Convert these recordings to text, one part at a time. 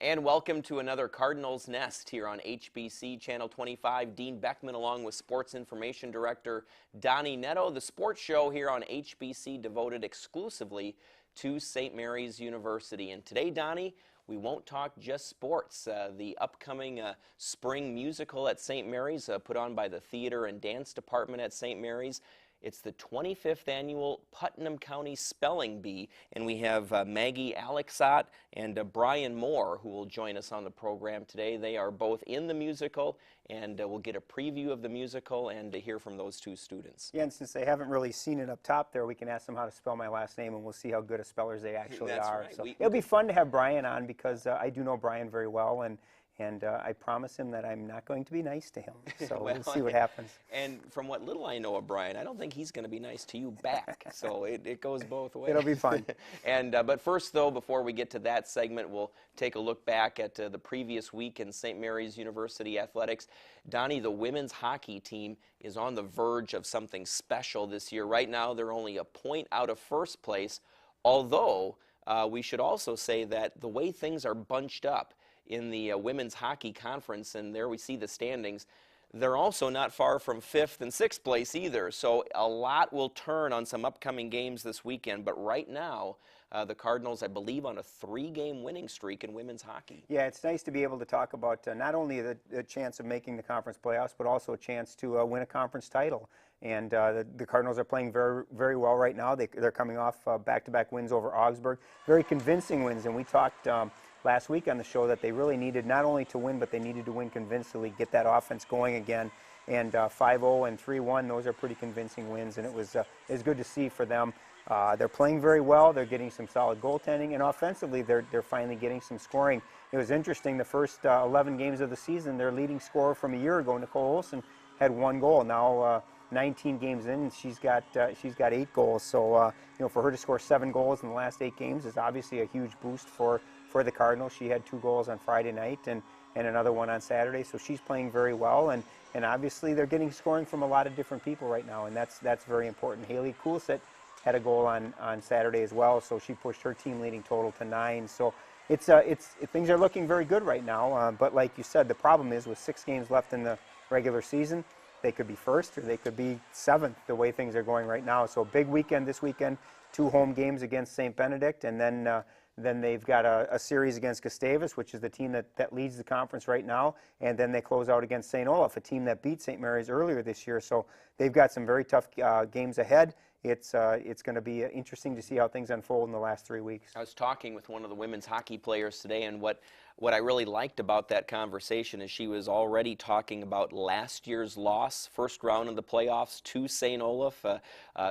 And welcome to another Cardinals Nest here on HBC Channel 25. Dean Beckman along with Sports Information Director Donny Nadeau. The sports show here on HBC devoted exclusively to St. Mary's University. And today, Donny, we won't talk just sports. The upcoming spring musical at St. Mary's put on by the Theater and Dance Department at St. Mary's. It's the 25th annual Putnam County Spelling Bee, and we have Maggie, Allexsaht, and Bryan who will join us on the program today. They are both in the musical, and we'll get a preview of the musical and to hear from those two students. Yeah, and since they haven't really seen it up top there, we can ask them how to spell my last name, and we'll see how good of spellers they actually are. Right. So it'll be fun to have Bryan on because I do know Bryan very well, and I promise him that I'm not going to be nice to him. So well, we'll see what happens. And from what little I know of Bryan, I don't think he's going to be nice to you back. So it goes both ways. It'll be fun. And but first, though, before we get to that segment, we'll take a look back at the previous week in St. Mary's University athletics. Donny, the women's hockey team is on the verge of something special this year. Right now, they're only a point out of first place, although we should also say that the way things are bunched up in the women's hockey conference, and there we see the standings, they're also not far from 5th and 6th place either. So a lot will turn on some upcoming games this weekend. But right now, the Cardinals, I believe, on a 3-game winning streak in women's hockey. Yeah, it's nice to be able to talk about not only the chance of making the conference playoffs, but also a chance to win a conference title. And the Cardinals are playing very, very well right now. They're coming off back-to-back wins over Augsburg, very convincing wins. And we talked last week on the show that they really needed not only to win, but they needed to win convincingly, get that offense going again. And 5-0 and 3-1, those are pretty convincing wins, and it was good to see for them. They're playing very well. They're getting some solid goaltending, and offensively, they're finally getting some scoring. It was interesting. The first 11 games of the season, their leading scorer from a year ago, Nicole Olson, had 1 goal. Now 19 games in, she's got 8 goals. So for her to score 7 goals in the last 8 games is obviously a huge boost for the Cardinals. She had 2 goals on Friday night and another one on Saturday. So she's playing very well, and obviously they're getting scoring from a lot of different people right now, and that's very important. Haley Coulsett had a goal on Saturday as well, so she pushed her team leading total to 9. So things are looking very good right now. But like you said, the problem is with 6 games left in the regular season, they could be 1st or they could be 7th the way things are going right now. So big weekend this weekend, 2 home games against St. Benedict, and then they've got a series against Gustavus, which is the team that leads the conference right now, and then they close out against St. Olaf, a team that beat St. Mary's earlier this year. So they've got some very tough games ahead. It's going to be interesting to see how things unfold in the last 3 weeks. I was talking with one of the women's hockey players today, and what I really liked about that conversation is she was already talking about last year's loss, first round of the playoffs to St. Olaf.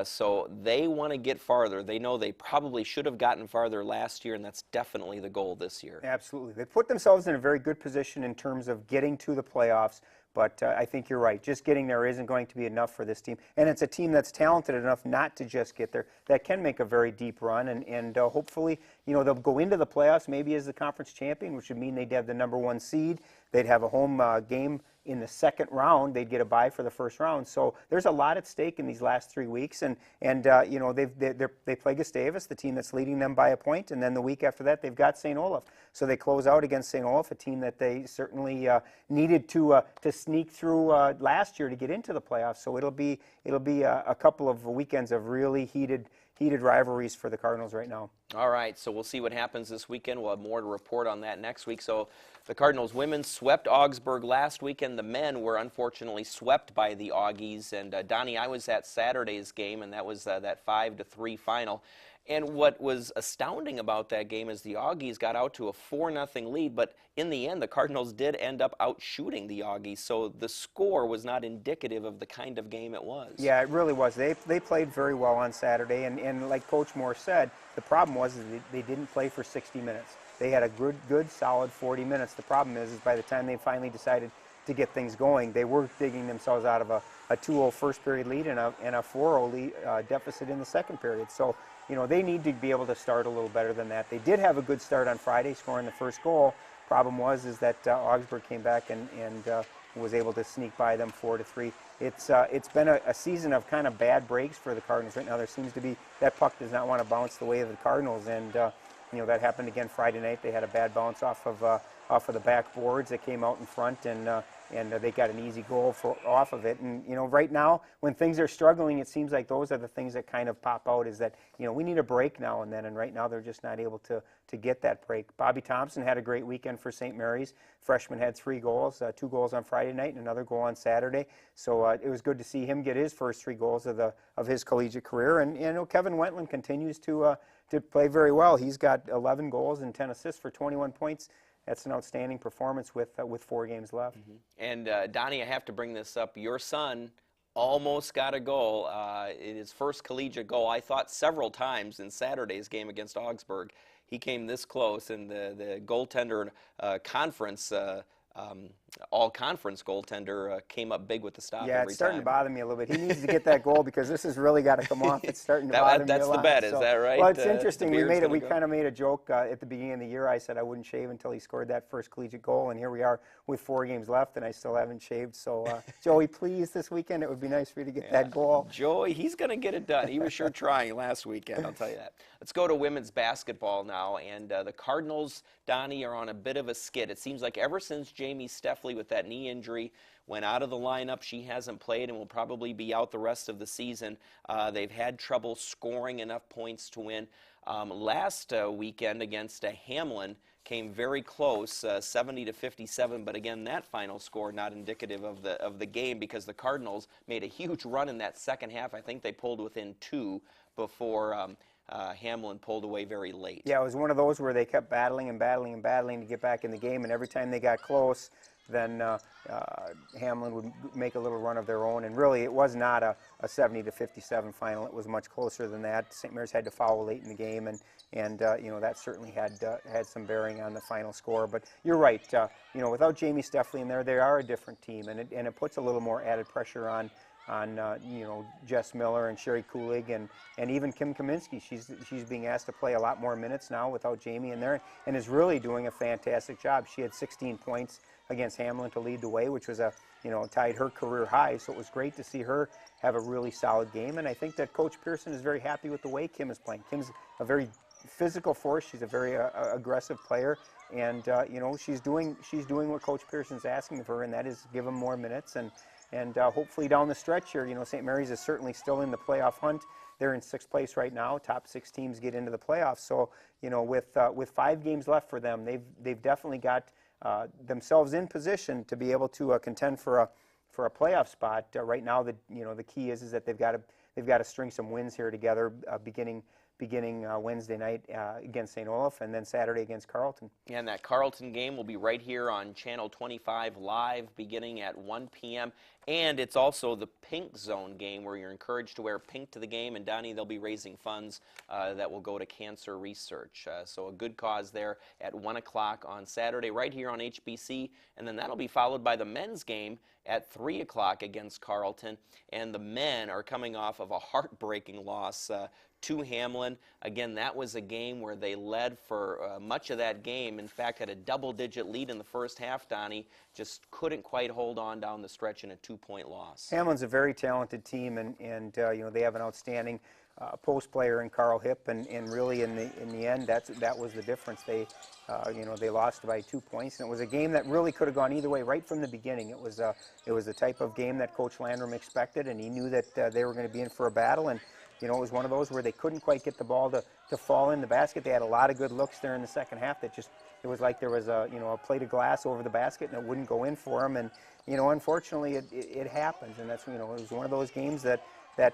So they want to get farther. They know they probably should have gotten farther last year, and that's definitely the goal this year. Absolutely. They put themselves in a very good position in terms of getting to the playoffs. But I think you're right. Just getting there isn't going to be enough for this team. And it's a team that's talented enough not to just get there, that can make a very deep run. And hopefully, they'll go into the playoffs maybe as the conference champion, which would mean they'd have the -- 1 seed. They'd have a home game in the 2nd round. They'd get a bye for the 1st round. So there's a lot at stake in these last 3 weeks. And they play Gustavus, the team that's leading them by a point. And then the week after that, they've got St. Olaf. So they close out against St. Olaf, a team that they certainly needed to sneak through last year to get into the playoffs. So it'll be a couple of weekends of really heated rivalries for the Cardinals right now. All right, so we'll see what happens this weekend. We'll have more to report on that next week. So the Cardinals women swept Augsburg last weekend. The men were unfortunately swept by the Augies. And Donny, I was at Saturday's game, and that was that 5-3 final. And what was astounding about that game is the Augies got out to a 4-0 lead, but in the end, the Cardinals did end up out-shooting the Augies, so the score was not indicative of the kind of game it was. Yeah, it really was. They played very well on Saturday, and like Coach Moore said, the problem was they didn't play for 60 minutes. They had a good, solid 40 minutes. The problem is by the time they finally decided to get things going, they were digging themselves out of a 2-0 first period lead and a 4-0 lead, deficit in the 2nd period. So they need to be able to start a little better than that. They did have a good start on Friday, scoring the 1st goal. Problem was that Augsburg came back and was able to sneak by them 4-3. It's been a season of kind of bad breaks for the Cardinals right now. There seems to be that puck does not want to bounce the way of the Cardinals, and that happened again Friday night. They had a bad bounce off of the backboards that came out in front, and they got an easy goal off of it. And right now, when things are struggling, it seems like those are the things that kind of pop out. Is that we need a break now and then, and right now they're just not able to get that break. Bobby Thompson had a great weekend for St. Mary's. Freshman had 3 goals, 2 goals on Friday night and another goal on Saturday. So it was good to see him get his first 3 goals of his collegiate career. And Kevin Wentland continues to play very well. He's got 11 goals and 10 assists for 21 points. That's an outstanding performance with 4 games left. And Donny, I have to bring this up. Your son almost got a goal in his first collegiate goal. I thought several times in Saturday's game against Augsburg. He came this close, and the goaltender conference, all-conference goaltender came up big with the stop every time. Yeah, it's starting to bother me a little bit. He needs to get that goal because this has really got to come off. It's starting to bother me a lot. That's the bet, is that right? Well, it's interesting. We kind of made a joke at the beginning of the year. I said I wouldn't shave until he scored that first collegiate goal, and here we are with 4 games left, and I still haven't shaved. So, Joey, please, this weekend, it would be nice for you to get that goal. Joey, he's going to get it done. He was sure trying last weekend, I'll tell you that. Let's go to women's basketball now, and the Cardinals, Donny, are on a bit of a skid. It seems like ever since Jamie Steffley with that knee injury went out of the lineup, she hasn't played and will probably be out the rest of the season. They've had trouble scoring enough points to win. Last weekend against Hamlin came very close, 70-57, but again, that final score not indicative of the game because the Cardinals made a huge run in that second half. I think they pulled within 2 before Hamlin pulled away very late. Yeah, it was one of those where they kept battling and battling and battling to get back in the game, and every time they got close, then Hamlin would make a little run of their own. And really, it was not a 70-57 final. It was much closer than that. St. Mary's had to foul late in the game, and that certainly had some bearing on the final score. But you're right. Without Jamie Steffley in there, they are a different team, and it puts a little more added pressure on Jess Miller and Sherry Kulig and even Kim Kaminsky. She's being asked to play a lot more minutes now without Jamie in there, and is really doing a fantastic job. She had 16 points against Hamlin to lead the way, which was tied her career high. So it was great to see her have a really solid game, and I think that Coach Pearson is very happy with the way Kim is playing. Kim's a very physical force. She's a very aggressive player, and she's doing what Coach Pearson's asking of her, and that is give them more minutes. And hopefully down the stretch here, St. Mary's is certainly still in the playoff hunt. They're in 6th place right now. Top 6 teams get into the playoffs. So, with 5 games left for them, they've definitely got themselves in position to be able to contend for a playoff spot. Right now, the key is that they've got to string some wins here together, beginning Wednesday night against St. Olaf, and then Saturday against Carleton. And that Carleton game will be right here on Channel 25 live beginning at 1 p.m. And it's also the Pink Zone game where you're encouraged to wear pink to the game. And, Donny, they'll be raising funds that will go to cancer research. So a good cause there at 1 o'clock on Saturday right here on HBC. And then that'll be followed by the men's game at 3 o'clock against Carleton. And the men are coming off of a heartbreaking loss to Hamlin. Again, that was a game where they led for much of that game. In fact, had a double-digit lead in the first half, Donny. Just couldn't quite hold on down the stretch in a 2-point loss. Hamlin's a very talented team, and they have an outstanding post player in Carl Hipp, and really in the end, that was the difference. They lost by 2 points, and it was a game that really could have gone either way right from the beginning. It was the type of game that Coach Landrum expected, and he knew that they were going to be in for a battle. And it was one of those where they couldn't quite get the ball to fall in the basket. They had a lot of good looks there in the second half that it was like there was a plate of glass over the basket and it wouldn't go in for them. And unfortunately it happens, and that's it was one of those games that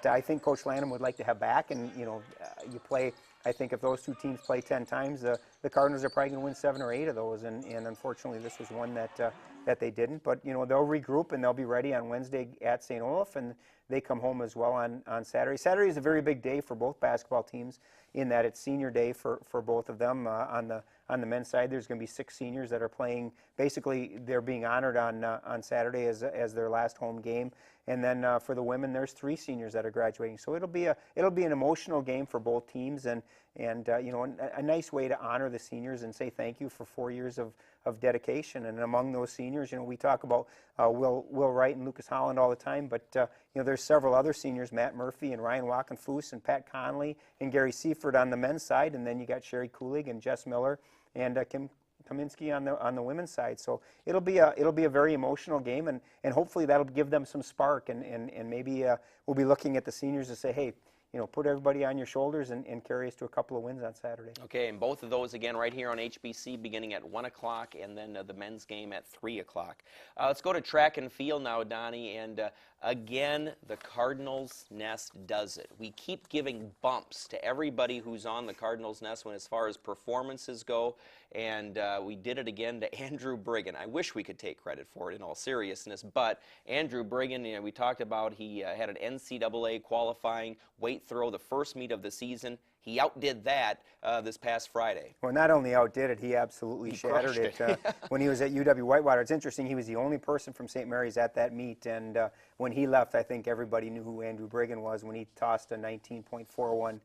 I think Coach Landrum would like to have back. And you play. I think if those 2 teams play 10 times, the Cardinals are probably going to win 7 or 8 of those. And unfortunately, this was one that they didn't. But they'll regroup and they'll be ready on Wednesday at St. Olaf, and they come home as well on Saturday. Saturday is a very big day for both basketball teams in that it's senior day for both of them. On the men's side, there's going to be 6 seniors that are playing. Basically, they're being honored on Saturday as their last home game. And then for the women, there's 3 seniors that are graduating. So it'll be an emotional game for both teams. And you know, a nice way to honor the seniors and say thank you for 4 years of dedication. And among those seniors, you know, we talk about Will Wright and Lucas Holland all the time, but you know, there's several other seniors, Matt Murphy and Ryan Walkenfuss and Pat Conley and Gary Seifert on the men's side, and then you got Sherry Kulig and Jess Miller and Kim Kaminsky on the women's side. So it'll be a very emotional game, and hopefully that'll give them some spark, and maybe we'll be looking at the seniors to say, hey, you know, put everybody on your shoulders and carry us to a couple of wins on Saturday. Okay, and both of those again right here on HBC beginning at 1 o'clock, and then the men's game at 3 o'clock. Let's go to track and field now, Donnie, and again, the Cardinals Nest does it. We keep giving bumps to everybody who's on the Cardinals Nest when as far as performances go, and we did it again to Andrew Brigham. I wish we could take credit for it in all seriousness, but Andrew Brigham, you know, we talked about he had an NCAA qualifying weight throw the first meet of the season. He outdid that this past Friday. Well, not only outdid it, he absolutely shattered it. When he was at UW-Whitewater. It's interesting, he was the only person from St. Mary's at that meet, and when he left, I think everybody knew who Andrew Brigham was when he tossed a 19.41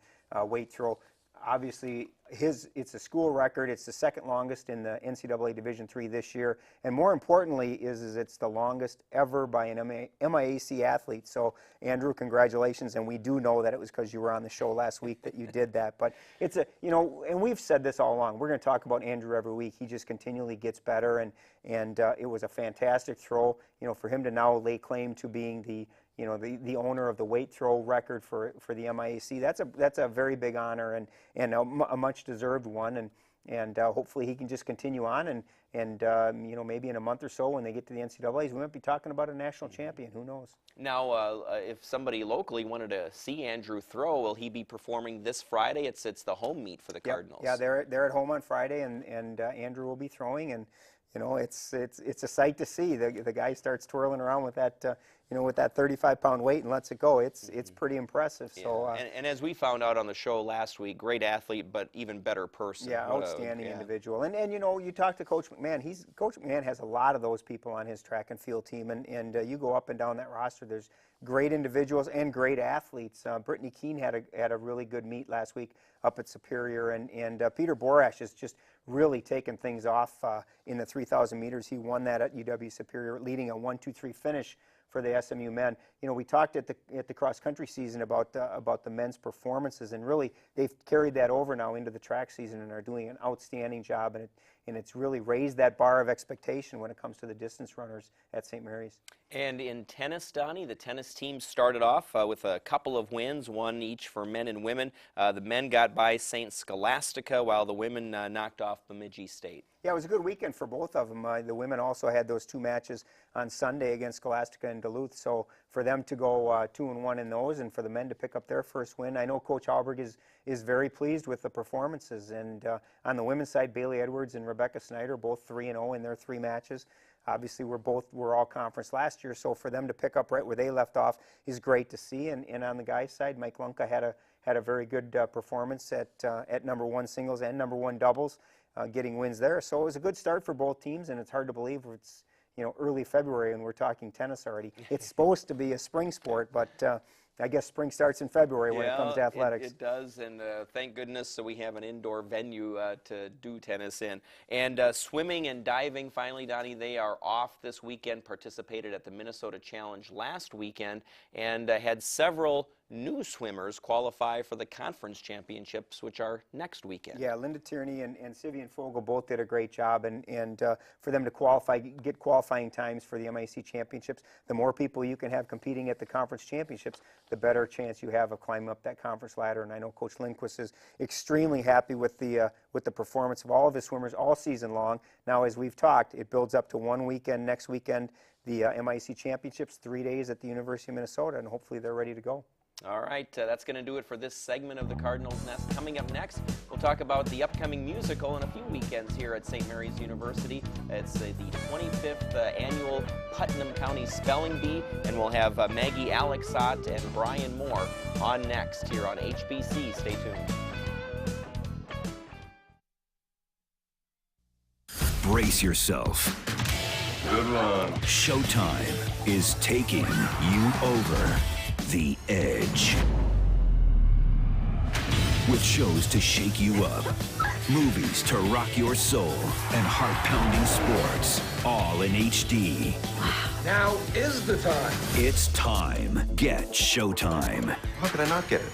weight throw. Obviously, it's a school record. It's the second longest in the NCAA Division III this year, and more importantly is it's the longest ever by an MIAC athlete. So, Andrew, congratulations, and we do know that it was because you were on the show last week that you did that. But it's a, you know, and we've said this all along. We're going to talk about Andrew every week. He just continually gets better, and it was a fantastic throw. You know, for him to now lay claim to being the the owner of the weight throw record for the MIAC, that's a very big honor and a much deserved one, and hopefully he can just continue on, and you know, maybe in a month or so when they get to the NCAAs, we might be talking about a national champion. Who knows? Now, if somebody locally wanted to see Andrew throw, will he be performing this Friday? It's the home meet for the Cardinals. Yeah, they're at home on Friday, and Andrew will be throwing, and you know, it's a sight to see. The guy starts twirling around with that with that 35-pound weight and lets it go. It's pretty impressive. Yeah. So and as we found out on the show last week, great athlete, but even better person. Yeah, outstanding individual. And you know, you talk to Coach McMahon. Coach McMahon has a lot of those people on his track and field team, and you go up and down that roster. There's great individuals and great athletes. Brittany Keene had a really good meet last week up at Superior, and Peter Borash has just really taken things off in the 3,000 meters. He won that at UW Superior, leading a 1-2-3 finish for the SMU men. You know, we talked at the cross country season about the men's performances, and really they've carried that over now into the track season and are doing an outstanding job, and it's really raised that bar of expectation when it comes to the distance runners at St. Mary's. And in tennis, Donnie, the tennis team started off with a couple of wins, one each for men and women. The men got by St. Scholastica, while the women knocked off Bemidji State. Yeah, it was a good weekend for both of them. The women also had those two matches on Sunday against Scholastica and Duluth, so for them to go 2-1 in those, and for the men to pick up their first win, I know Coach Halberg is very pleased with the performances. And on the women's side, Bailey Edwards and Rebecca Snyder, both 3-0 in their 3 matches. Obviously, we're all conference last year, so for them to pick up right where they left off is great to see. And on the guys' side, Mike Lunka had a very good performance at #1 singles and #1 doubles, getting wins there. So it was a good start for both teams, and it's hard to believe it's early February and we're talking tennis already. It's supposed to be a spring sport, but I guess spring starts in February when it comes to athletics. It does, and thank goodness so we have an indoor venue to do tennis in. And swimming and diving, finally, Donnie, they are off this weekend, participated at the Minnesota Challenge last weekend, and had several new swimmers qualify for the conference championships, which are next weekend. Yeah, Linda Tierney and Sivian Fogel both did a great job, and for them to get qualifying times for the MIAC championships, the more people you can have competing at the conference championships, the better chance you have of climbing up that conference ladder. And I know Coach Lindquist is extremely happy with the performance of all of his swimmers all season long. Now, as we've talked, it builds up to one weekend next weekend, the MIAC championships, 3 days at the University of Minnesota, and hopefully they're ready to go. All right, that's going to do it for this segment of the Cardinals Nest. Coming up next, we'll talk about the upcoming musical in a few weekends here at St. Mary's University. It's the 25th annual Putnam County Spelling Bee, and we'll have Maggie Allexsaht and Bryan Moore on next here on HBC. Stay tuned. Brace yourself. Good run. Showtime is taking you over the edge. with shows to shake you up, movies to rock your soul, and heart-pounding sports, all in HD. Now is the time. It's time. Get Showtime. How could I not get it?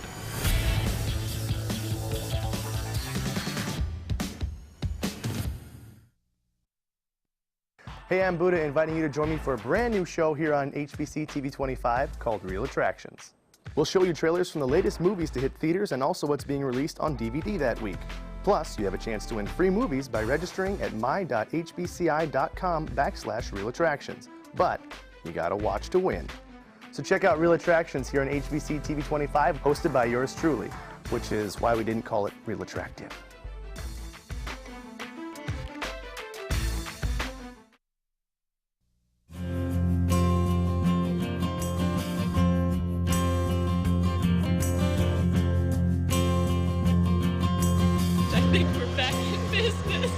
Hey, I'm Buddha, inviting you to join me for a brand new show here on HBC TV 25 called Real Attractions. We'll show you trailers from the latest movies to hit theaters and also what's being released on DVD that week. Plus, you have a chance to win free movies by registering at my.hbci.com/realattractions. But you gotta watch to win. So check out Real Attractions here on HBC TV 25, hosted by yours truly, which is why we didn't call it Real Attractive. I think we're back in business.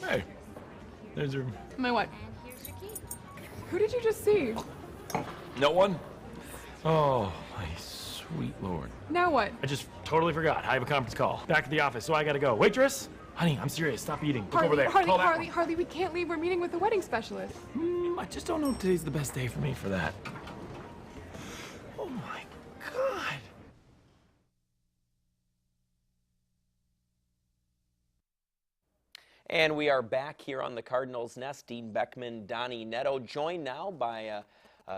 Hey, there's your... My what? Who did you just see? No one? Oh, my sweet lord. Now what? I just totally forgot. I have a conference call. Back at the office, so I gotta go. Waitress? Honey, I'm serious. Stop eating. Look over there. Call that one. Harley, we can't leave. We're meeting with the wedding specialist. I just don't know if today's the best day for me for that. Oh my God. And we are back here on the Cardinals Nest. Dean Beckman, Donny, Nadeau, joined now by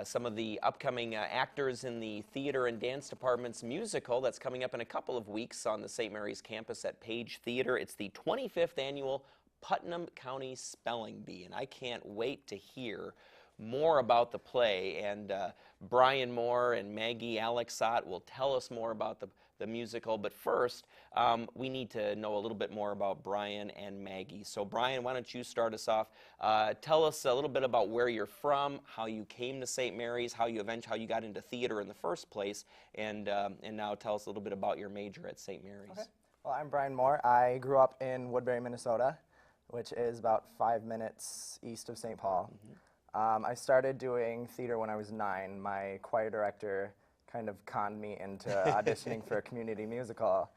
some of the upcoming actors in the theater and dance department's musical that's coming up in a couple of weeks on the St. Mary's campus at Page Theater. It's the 25th annual Putnam County Spelling Bee, and I can't wait to hear more about the play. And Bryan Moore and Maggie Allexsaht will tell us more about the musical. But first, we need to know a little bit more about Bryan and Maggie. So Bryan, why don't you start us off? Tell us a little bit about where you're from, how you came to St. Mary's, how you got into theater in the first place, and now tell us a little bit about your major at St. Mary's. Okay. Well, I'm Bryan Moore. I grew up in Woodbury, Minnesota, which is about 5 minutes east of St. Paul. I started doing theater when I was 9. My choir director kind of conned me into auditioning for a community musical,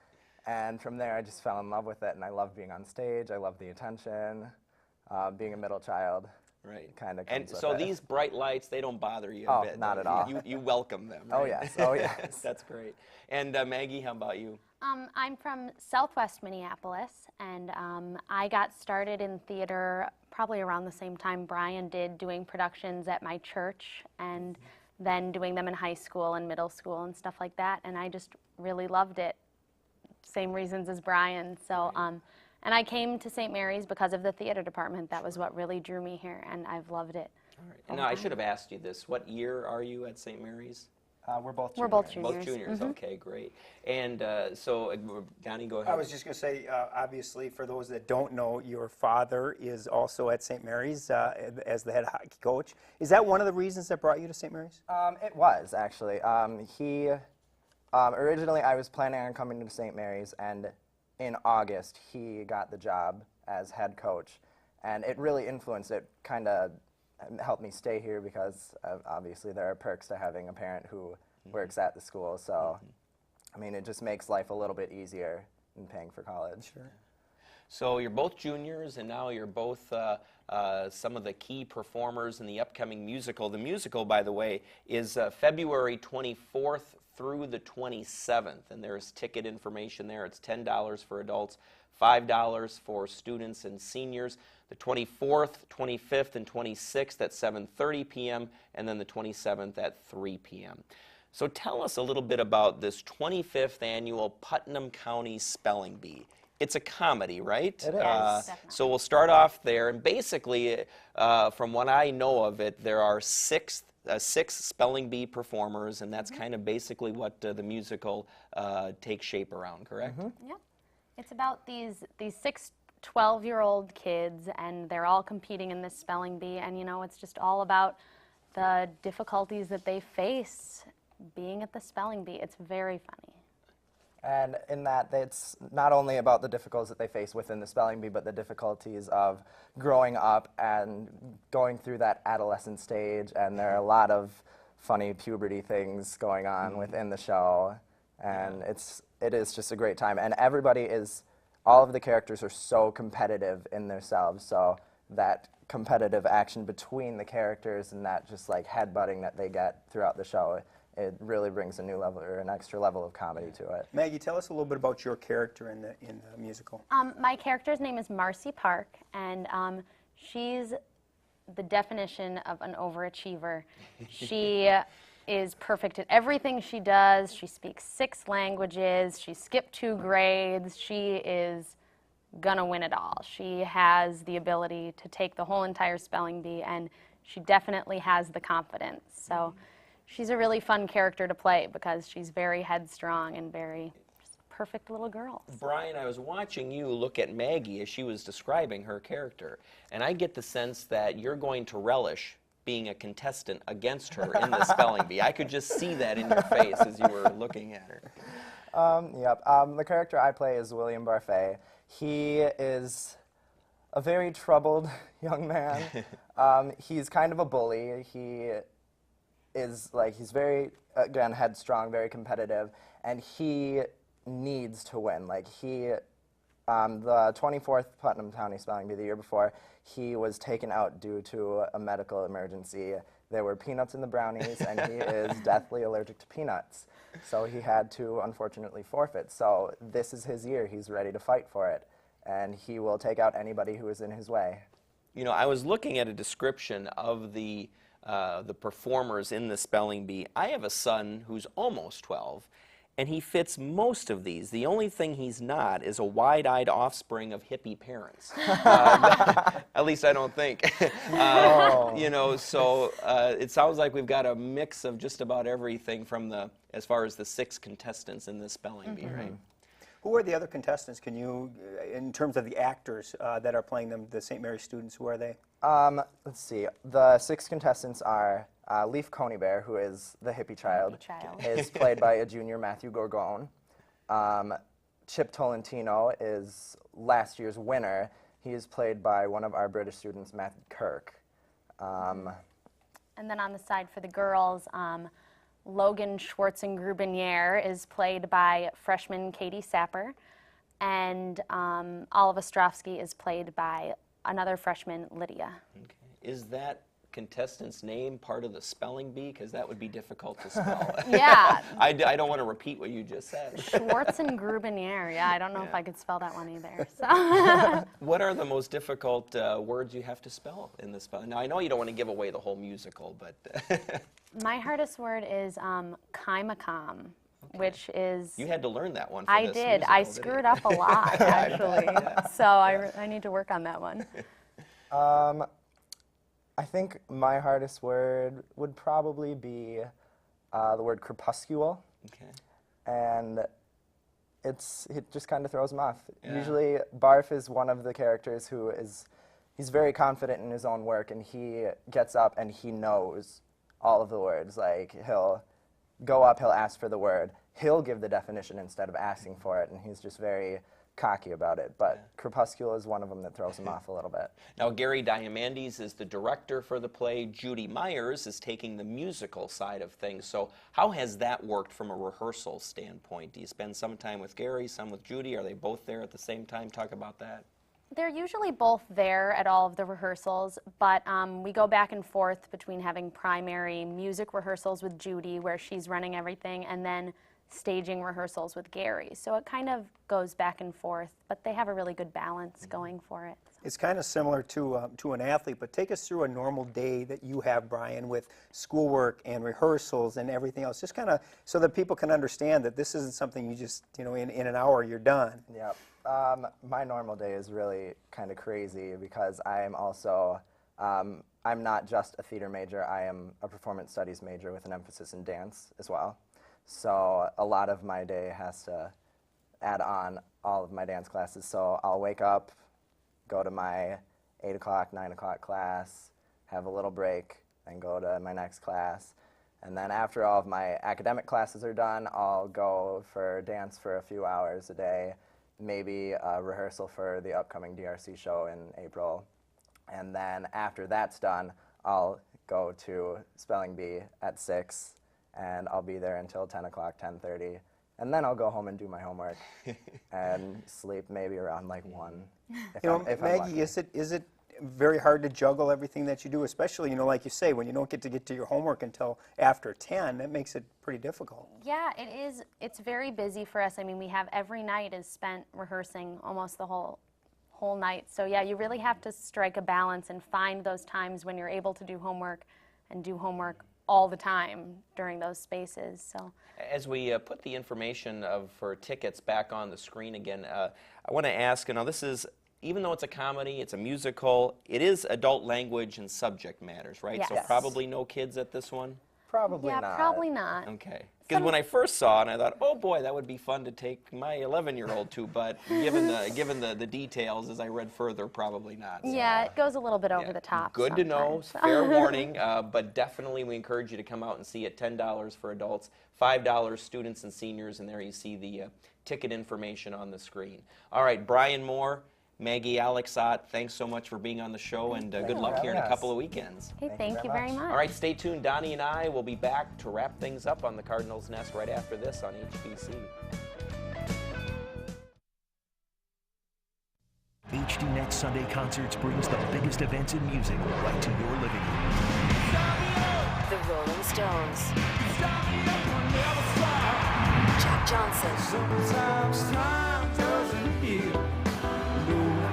and from there I just fell in love with it, and I love being on stage. I love the attention. Being a middle child, right, kind of. And so these bright lights, they don't bother you a bit? Not at all. You welcome them, right? Oh yes, oh yes. That's great. And Maggie, how about you? I'm from Southwest Minneapolis, and I got started in theater probably around the same time Bryan did, doing productions at my church, and then doing them in high school and middle school and stuff like that, and I just really loved it. Same reasons as Bryan. So, and I came to St. Mary's because of the theater department. That was what really drew me here, and I've loved it. All right. And now I should have asked you this. What year are you at St. Mary's? We're both juniors. We're both juniors. Both juniors, okay, great. And so, Donny, go ahead. I was just going to say, obviously, for those that don't know, your father is also at St. Mary's as the head hockey coach. Is that one of the reasons that brought you to St. Mary's? It was, actually. Originally, I was planning on coming to St. Mary's, and in August, he got the job as head coach, and it really influenced it, kind of helped me stay here because obviously there are perks to having a parent who works at the school. So, I mean, it just makes life a little bit easier than paying for college. Sure. So you're both juniors, and now you're both some of the key performers in the upcoming musical. The musical, by the way, is February 24th through the 27th, and there's ticket information there. It's $10 for adults, $5 for students and seniors. The 24th, 25th, and 26th at 7:30 p.m., and then the 27th at 3 p.m. So tell us a little bit about this 25th annual Putnam County Spelling Bee. It's a comedy, right? It is. Yes, so we'll start off there, and basically, from what I know of it, there are six spelling bee performers, and that's kind of basically what the musical takes shape around, correct? Yep. It's about these 6 12-year-old kids, and they're all competing in this spelling bee, and you know, it's just all about the difficulties that they face being at the spelling bee. It's very funny. And in that, it's not only about the difficulties that they face within the spelling bee, but the difficulties of growing up and going through that adolescent stage, and there are a lot of funny puberty things going on within the show, and it is just a great time. And all of the characters are so competitive in themselves, so that competitive action between the characters and that just like headbutting that they get throughout the show, it really brings a new level or an extra level of comedy to it. Maggie, tell us a little bit about your character in the musical. My character's name is Marcy Park, and she's the definition of an overachiever. She is perfect at everything she does. She speaks 6 languages. She skipped 2 grades. She is gonna win it all. She has the ability to take the whole entire spelling bee, and she definitely has the confidence. So she's a really fun character to play because she's very headstrong and very perfect little girl. Bryan, I was watching you look at Maggie as she was describing her character, and I get the sense that you're going to relish being a contestant against her in the spelling bee. I could just see that in your face as you were looking at her. The character I play is William Barfay. He is a very troubled young man. He's kind of a bully. He's very, again, headstrong, very competitive, and he needs to win. The 24th Putnam County Spelling Bee the year before, he was taken out due to a medical emergency. There were peanuts in the brownies, and he is deathly allergic to peanuts. So he had to, unfortunately, forfeit. So this is his year. He's ready to fight for it, and he will take out anybody who is in his way. You know, I was looking at a description of the performers in the spelling bee. I have a son who's almost 12, and he fits most of these. The only thing he's not is a wide-eyed offspring of hippie parents. At least I don't think. You know, so it sounds like we've got a mix of just about everything from as far as the 6 contestants in the spelling bee, right? Who are the other contestants? Can you, in terms of the actors that are playing them, the St. Mary's students, who are they? Let's see. The 6 contestants are Leaf Coneybear, who is the hippie child, is played by a junior Matthew Gorgone. Chip Tolentino is last year's winner. He is played by one of our British students, Matthew Kirk. And then on the side for the girls, Logan Schwartzengrubernier is played by freshman Katie Sapper, and Olive Ostrovsky is played by another freshman, Lydia. Okay. Is that contestant's name part of the spelling bee? Because that would be difficult to spell. Yeah. I don't want to repeat what you just said. Schwartzengrubernier. Yeah, I don't know if I could spell that one either. So. What are the most difficult words you have to spell in the spelling? Now, I know you don't want to give away the whole musical, but... My hardest word is Kaimakam, which is... You had to learn that one for I this did. musical, I screwed up a lot, actually. So I need to work on that one. I think my hardest word would probably be the word crepuscule. Okay. And it just kind of throws him off. Yeah. Usually Barf is one of the characters who he's very confident in his own work, and he gets up and he knows all of the words. Like, he'll go up, he'll ask for the word, he'll give the definition instead of asking for it, and he's just very cocky about it. But crepuscule is one of them that throws him off a little bit. Now, Gary Diamandis is the director for the play. Judy Myers is taking the musical side of things. So how has that worked from a rehearsal standpoint? Do you spend some time with Gary, some with Judy? Are they both there at the same time? Talk about that. They're usually both there at all of the rehearsals, but we go back and forth between having primary music rehearsals with Judy, where she's running everything, and then staging rehearsals with Gary. So it kind of goes back and forth, but they have a really good balance going for it. It's kind of similar to an athlete, but take us through a normal day that you have, Bryan, with schoolwork and rehearsals and everything else, just kind of so that people can understand that this isn't something you just, you know, in an hour you're done. Yep. My normal day is really kind of crazy because I am also, I'm not just a theater major, I am a performance studies major with an emphasis in dance as well. So a lot of my day has to add on all of my dance classes. So I'll wake up go to my 8 o'clock, 9 o'clock class, have a little break, and go to my next class. And then after all of my academic classes are done, I'll go for dance for a few hours a day, maybe a rehearsal for the upcoming DRC show in April. And then after that's done, I'll go to spelling bee at 6, and I'll be there until 10 o'clock, 10:30. And then I'll go home and do my homework and sleep maybe around like 1. If I'm Maggie, lucky. is it very hard to juggle everything that you do, especially, like you say, when you don't get to your homework until after 10, that makes it pretty difficult. Yeah, it is. It's very busy for us. I mean, we have every night is spent rehearsing almost the whole night. So yeah, you really have to strike a balance and find those times when you're able to do homework and do homework all the time during those spaces. So as we put the information for tickets back on the screen again, I want to ask, this is, even though it's a comedy, it's a musical, it is adult language and subject matters, right? Yes. So probably no kids at this one? Probably yeah, not. probably not. Okay. Because when I first saw it, I thought, oh boy, that would be fun to take my 11-year-old to, but given the details as I read further, probably not. So. Yeah, it goes a little bit over the top. Good to know, sometimes. fair warning, but definitely we encourage you to come out and see it. $10 for adults, $5 students and seniors, and there you see the ticket information on the screen. All right, Bryan Moore, Maggie, Allexsaht, thanks so much for being on the show, and good luck here in a couple of weekends. Hey, thank you very much. All right, stay tuned. Donny and I will be back to wrap things up on the Cardinals Nest right after this on HBC. HD Next Sunday Concerts brings the biggest events in music right to your living room. The Rolling Stones. Jack Johnson. Sometimes time doesn't heal.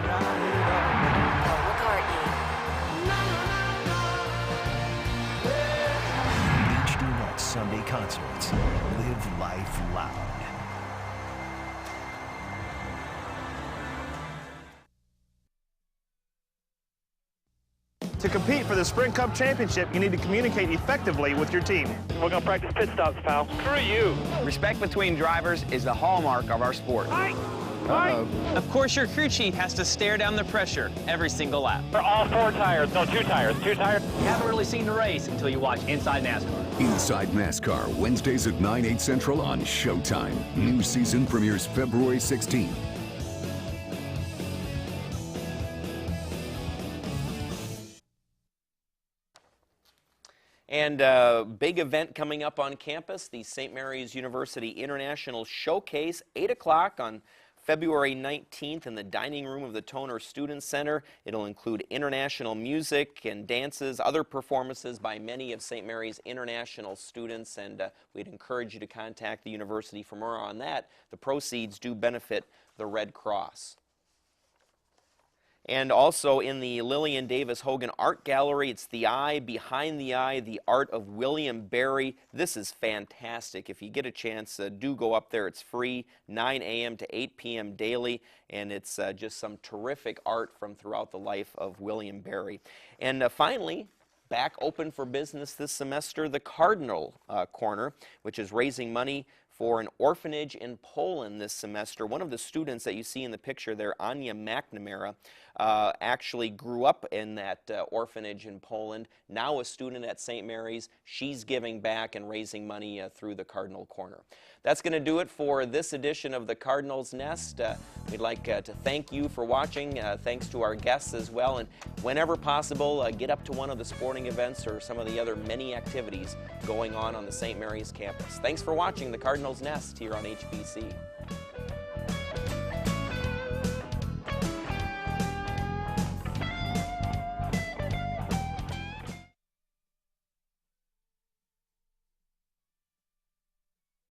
Paul McCartney. HD Next Sunday Concerts. Live life loud. To compete for the Sprint Cup Championship, you need to communicate effectively with your team. We're going to practice pit stops, pal. Screw you. Respect between drivers is the hallmark of our sport. Of course, your crew chief has to stare down the pressure every single lap. For all 4 tires, no 2 tires. 2 tires. You haven't really seen the race until you watch Inside NASCAR. Inside NASCAR, Wednesdays at 9, 8 Central on Showtime. New season premieres February 16th. And big event coming up on campus, the St. Mary's University International Showcase, 8 o'clock on February 19th in the dining room of the Toner Student Center. It'll include international music and dances, other performances by many of St. Mary's international students, and we'd encourage you to contact the university for more on that. The proceeds do benefit the Red Cross. And also in the Lillian Davis Hogan Art Gallery, it's The Eye Behind the Eye, the art of William Barry. This is fantastic. If you get a chance, do go up there. It's free, 9 a.m. to 8 p.m. daily, and it's just some terrific art from throughout the life of William Barry. And finally, back open for business this semester, the Cardinal Corner, which is raising money for an orphanage in Poland this semester. One of the students that you see in the picture there, Anya McNamara, actually grew up in that orphanage in Poland, now a student at St. Mary's. She's giving back and raising money through the Cardinal Corner. That's going to do it for this edition of the Cardinals Nest. We'd like to thank you for watching. Thanks to our guests as well. And whenever possible, get up to one of the sporting events or some of the other many activities going on the St. Mary's campus. Thanks for watching the Cardinals Nest here on HBC.